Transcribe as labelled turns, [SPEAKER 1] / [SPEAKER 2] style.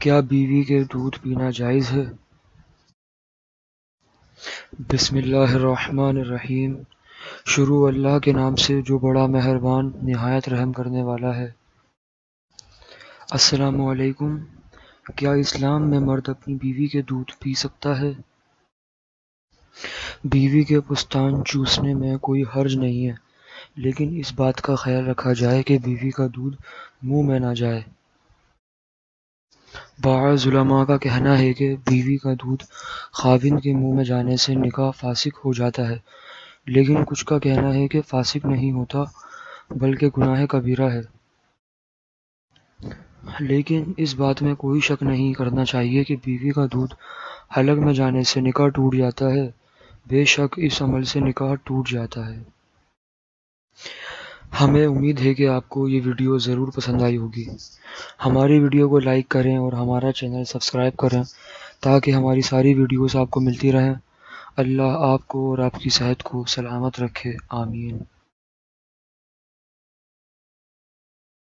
[SPEAKER 1] کیا بیوی کے دودھ پینا جائز ہے؟ بسم اللہ الرحمن الرحیم۔ شروع اللہ کے نام سے جو بڑا مہربان نہایت رحم کرنے والا ہے۔ السلام علیکم۔ کیا اسلام میں مرد اپنی بیوی کے دودھ پی سکتا ہے؟ بیوی کے پستان چوسنے میں کوئی حرج نہیں ہے، لیکن اس بات کا خیال رکھا جائے کہ بیوی کا دودھ منہ میں نہ جائے۔ بعض علماء کا کہنا ہے کہ بیوی کا دودھ خاوند کے منہ میں جانے سے نکاح فاسق ہو جاتا ہے، لیکن کچھ کا کہنا ہے کہ فاسق نہیں ہوتا بلکہ گناہ کبیرہ ہے۔ لیکن اس بات میں کوئی شک نہیں کرنا چاہیے کہ بیوی کا دودھ حلق میں جانے سے نکاح ٹوٹ جاتا ہے۔ بے شک اس عمل سے نکاح ٹوٹ جاتا ہے۔ ہمیں امید ہے کہ آپ کو یہ ویڈیو ضرور پسند آئی ہوگی۔ ہماری ویڈیو کو لائک کریں اور ہمارا چینل سبسکرائب کریں تاکہ ہماری ساری ویڈیوز آپ کو ملتی رہیں۔ اللہ آپ کو اور آپ کی صحت کو سلامت رکھے، آمین۔